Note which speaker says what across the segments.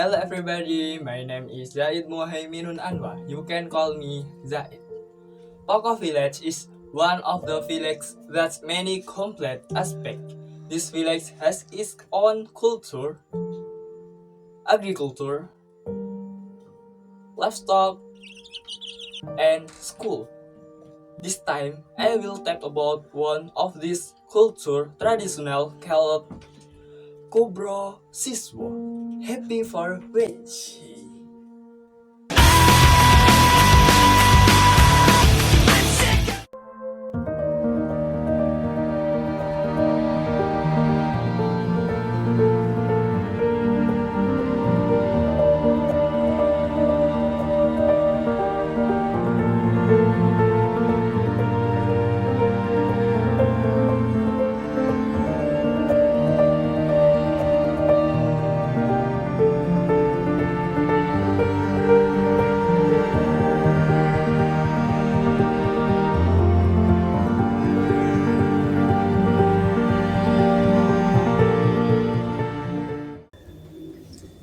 Speaker 1: Hello everybody, my name is Zaid Muhaiminun Anwar. You can call me Zaid. Poko Village is one of the villages that many complex aspects. This village has its own culture, agriculture, livestock, and school. This time, I will talk about one of these culture traditional called Kubro Siswo. Happy for watching.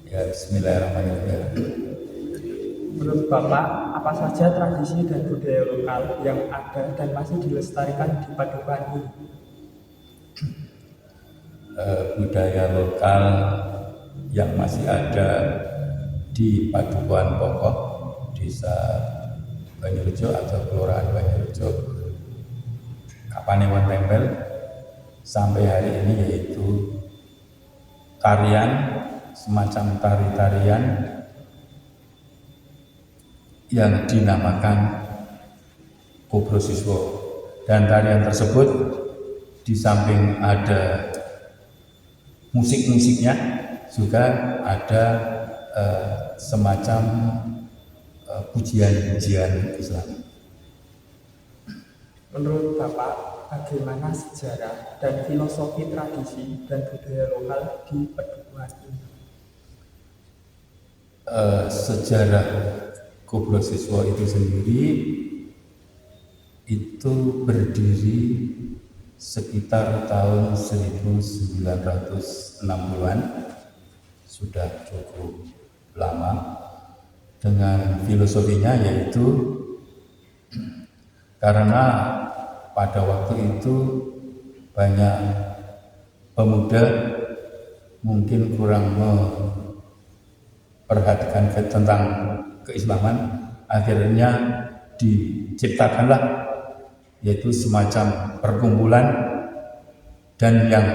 Speaker 2: Ya, Bismillahirrahmanirrahim.
Speaker 3: Menurut Bapak, apa saja tradisi dan budaya lokal yang ada dan masih dilestarikan di Padukuhan ini?
Speaker 2: Budaya lokal yang masih ada di Padukuhan Pokok Desa Banyurejo atau Kelurahan Banyurejo, Kapanewon Tempel sampai hari ini yaitu tarian, semacam tari-tarian yang dinamakan Kubro Siswo, dan tarian tersebut di samping ada musik-musiknya juga ada semacam pujian-pujian Islam.
Speaker 3: Menurut Bapak, bagaimana sejarah dan filosofi tradisi dan budaya lokal di Padukuhan ini?
Speaker 2: Sejarah Kubro Siswo itu sendiri itu berdiri sekitar tahun 1960-an, sudah cukup lama, dengan filosofinya yaitu karena pada waktu itu banyak pemuda mungkin kurang memperhatikan tentang keislaman, akhirnya diciptakanlah yaitu semacam perkumpulan dan yang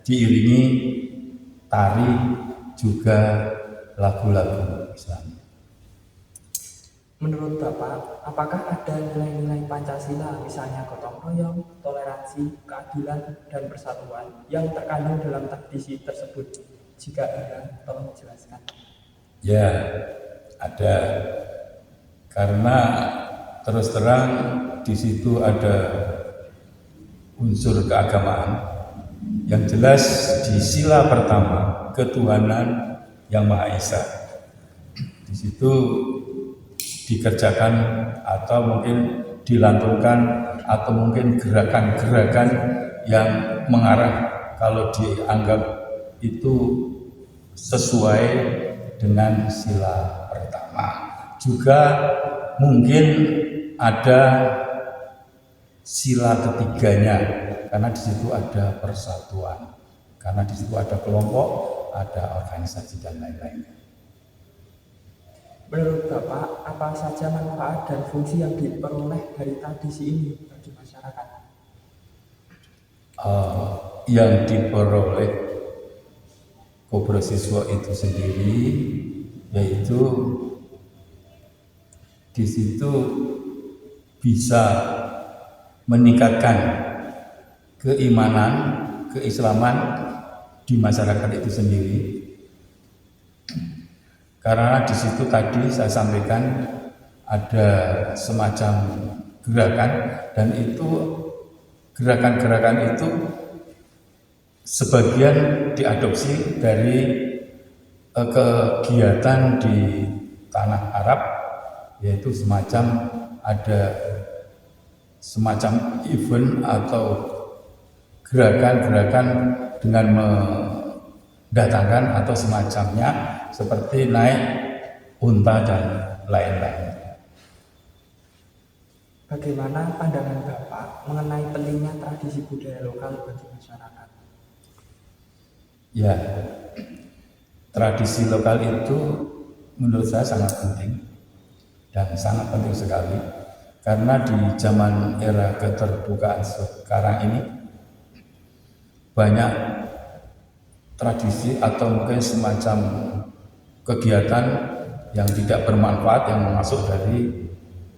Speaker 2: diiringi tari juga lagu-lagu Islam.
Speaker 3: Menurut Bapak, apakah ada nilai-nilai Pancasila, misalnya gotong royong, toleransi, keadilan, dan persatuan yang terkandung dalam tradisi tersebut? Jika ada, tolong jelaskan.
Speaker 2: Ya, ada. Karena terus terang di situ ada unsur keagamaan. Yang jelas di sila pertama ketuhanan yang Maha Esa. Di situ dikerjakan atau mungkin dilantunkan atau mungkin gerakan-gerakan yang mengarah kalau dianggap itu sesuai dengan sila pertama. Juga mungkin ada sila ketiganya, karena di situ ada persatuan, karena di situ ada kelompok, ada organisasi dan lain-lain.
Speaker 3: Menurut Bapak, apa saja manfaat dan fungsi yang diperoleh dari tradisi ini bagi masyarakat?
Speaker 2: Yang diperoleh Kubro Siswo itu sendiri yaitu di situ bisa meningkatkan keimanan, keislaman di masyarakat itu sendiri. Karena di situ tadi saya sampaikan ada semacam gerakan, dan itu gerakan-gerakan itu sebagian diadopsi dari kegiatan di tanah Arab, yaitu semacam ada semacam event atau gerakan-gerakan dengan mendatangkan atau semacamnya seperti naik unta dan lain-lain.
Speaker 3: Bagaimana pandangan Bapak mengenai pentingnya tradisi budaya lokal bagi masyarakat?
Speaker 2: Ya, tradisi lokal itu menurut saya sangat penting dan sangat penting sekali karena di zaman era keterbukaan sekarang ini banyak tradisi atau mungkin semacam kegiatan yang tidak bermanfaat yang masuk dari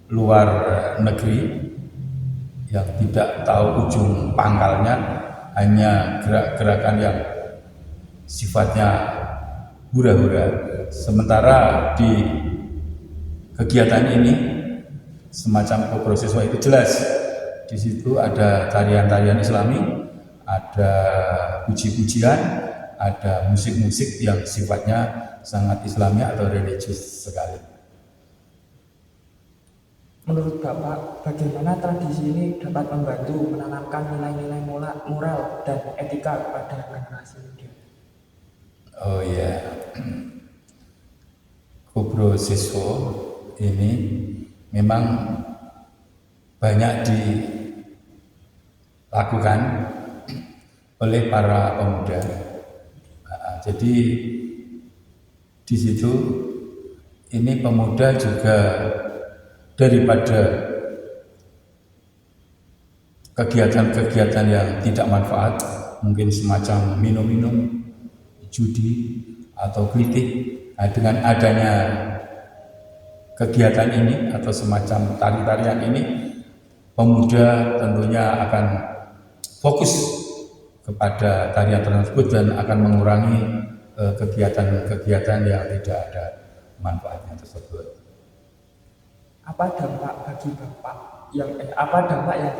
Speaker 2: luar negeri yang tidak tahu ujung pangkalnya, hanya gerak-gerakan yang sifatnya hura-hura. Sementara di kegiatan ini semacam koprosiswa itu jelas di situ ada tarian-tarian Islami, ada puji-pujian, ada musik-musik yang sifatnya sangat Islami atau religius sekali.
Speaker 3: Menurut Bapak, bagaimana tradisi ini dapat membantu menanamkan nilai-nilai moral dan etika kepada generasi muda?
Speaker 2: Oh ya, koprosiswa ini memang banyak dilakukan oleh para pemuda. Jadi di situ ini pemuda juga daripada kegiatan-kegiatan yang tidak manfaat, mungkin semacam minum-minum, judi atau kritik, dengan adanya kegiatan ini atau semacam tari-tarian ini, pemuda tentunya akan fokus kepada tarian tersebut dan akan mengurangi kegiatan-kegiatan yang tidak ada manfaatnya tersebut.
Speaker 3: Apa dampak yang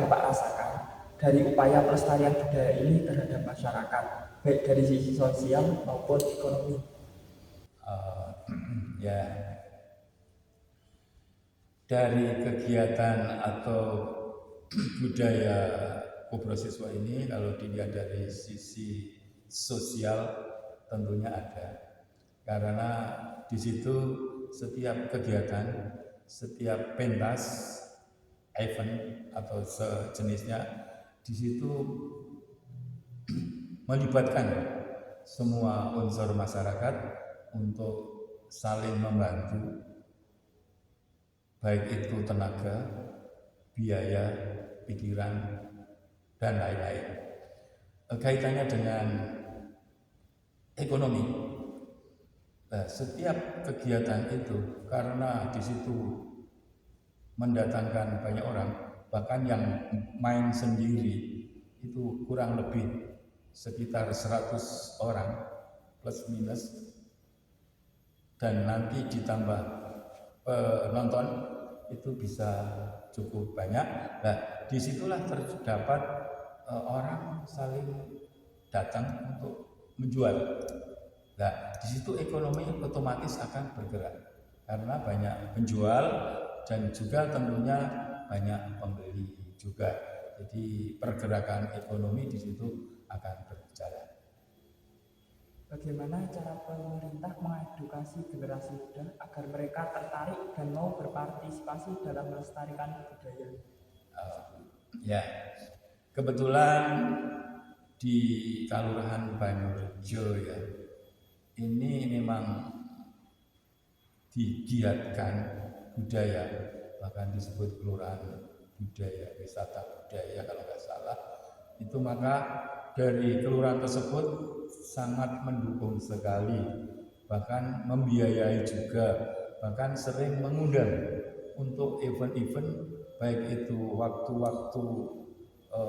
Speaker 3: Bapak rasakan dari upaya pelestarian budaya ini terhadap masyarakat, baik dari sisi sosial maupun ekonomi?
Speaker 2: Ya, dari kegiatan atau budaya koprosiswa ini kalau dilihat dari sisi sosial tentunya ada, karena di situ setiap kegiatan, setiap pentas, event atau sejenisnya di situ melibatkan semua unsur masyarakat untuk saling membantu, baik itu tenaga, biaya, pikiran, dan lain-lain. Kaitannya dengan ekonomi. Nah, setiap kegiatan itu karena di situ mendatangkan banyak orang, bahkan yang main sendiri itu kurang lebih sekitar 100 orang plus minus, dan nanti ditambah penonton itu bisa cukup banyak. Nah, disitulah terdapat orang saling datang untuk menjual. Nah, di situ ekonomi otomatis akan bergerak karena banyak penjual dan juga tentunya banyak pembeli juga. Jadi pergerakan ekonomi di situ akan berjalan.
Speaker 3: Bagaimana cara pemerintah mengedukasi generasi muda agar mereka tertarik dan mau berpartisipasi dalam melestarikan budaya?
Speaker 2: Ya, kebetulan di Kelurahan Banyurejo ya, ini memang digiatkan budaya, bahkan disebut kelurahan budaya, wisata budaya kalau nggak salah. Itu maka dari kelurahan tersebut sangat mendukung sekali, bahkan membiayai juga, bahkan sering mengundang untuk event-event, baik itu waktu-waktu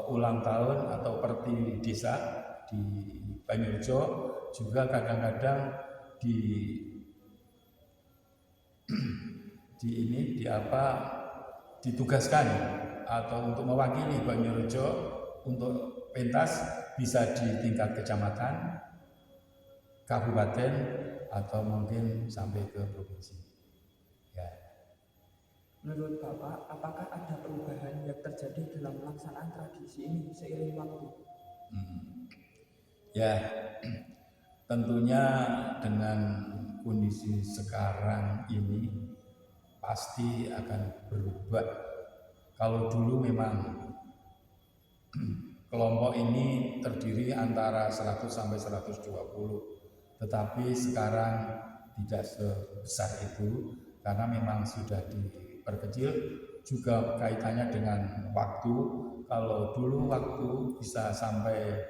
Speaker 2: ulang tahun atau perti desa di Banyurejo, juga kadang-kadang ditugaskan atau untuk mewakili Banyurejo untuk pentas, bisa di tingkat kecamatan, kabupaten, atau mungkin sampai ke provinsi. Ya.
Speaker 3: Menurut Bapak, apakah ada perubahan yang terjadi dalam pelaksanaan tradisi ini seiring waktu?
Speaker 2: Ya, tentunya dengan kondisi sekarang ini pasti akan berubah. Kalau dulu memang kelompok ini terdiri antara 100 sampai 120, tetapi sekarang tidak sebesar itu karena memang sudah diperkecil, juga kaitannya dengan waktu. Kalau dulu waktu bisa sampai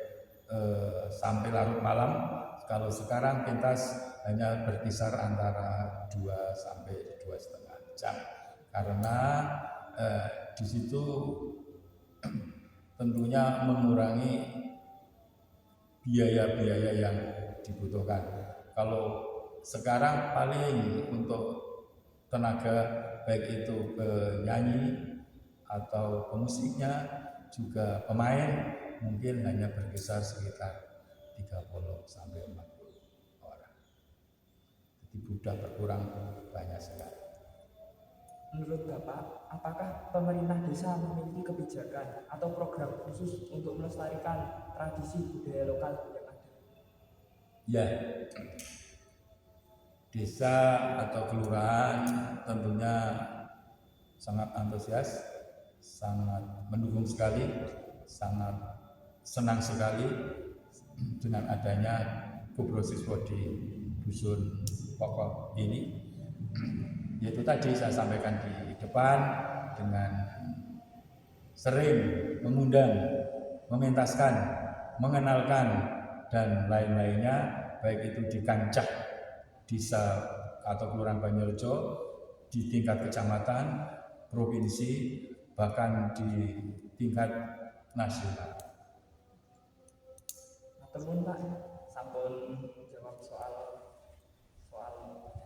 Speaker 2: larut malam, kalau sekarang pentas hanya berkisar antara 2 sampai 2,5 jam karena di situ tentunya mengurangi biaya-biaya yang dibutuhkan. Kalau sekarang paling untuk tenaga baik itu penyanyi atau pemusiknya juga pemain mungkin hanya berkisar sekitar 30 sampai 40 orang. Jadi sudah berkurang banyak sekali.
Speaker 3: Menurut Bapak, apakah pemerintah desa memiliki kebijakan atau program khusus untuk melestarikan tradisi budaya lokal yang ada?
Speaker 2: Ya, desa atau kelurahan tentunya sangat antusias, sangat mendukung sekali, sangat senang sekali dengan adanya Kubro Siswo di Dusun Pokok ini. Yaitu tadi saya sampaikan di depan dengan sering mengundang, mementaskan, mengenalkan dan lain-lainnya, baik itu di kancah desa atau kelurahan Banjarjo, di tingkat kecamatan, provinsi, bahkan di tingkat nasional.
Speaker 3: Temun Pak, sampun jawab soal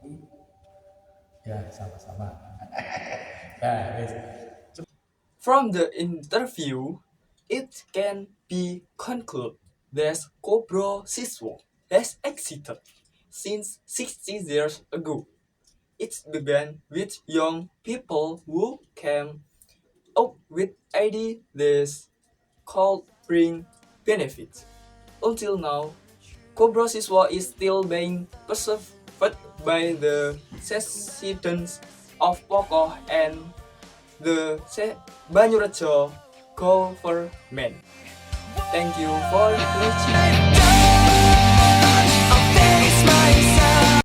Speaker 3: ini.
Speaker 2: Ya, sama-sama. Ya, yes.
Speaker 1: From the interview, it can be concluded that Kubro Siswo has existed since 60 years ago. It began with young people who came up with ideas called bring benefits. Until now, Kubro Siswo is still being preserved by the residents of Pokoh and the Banyurejo government. Thank you for listening.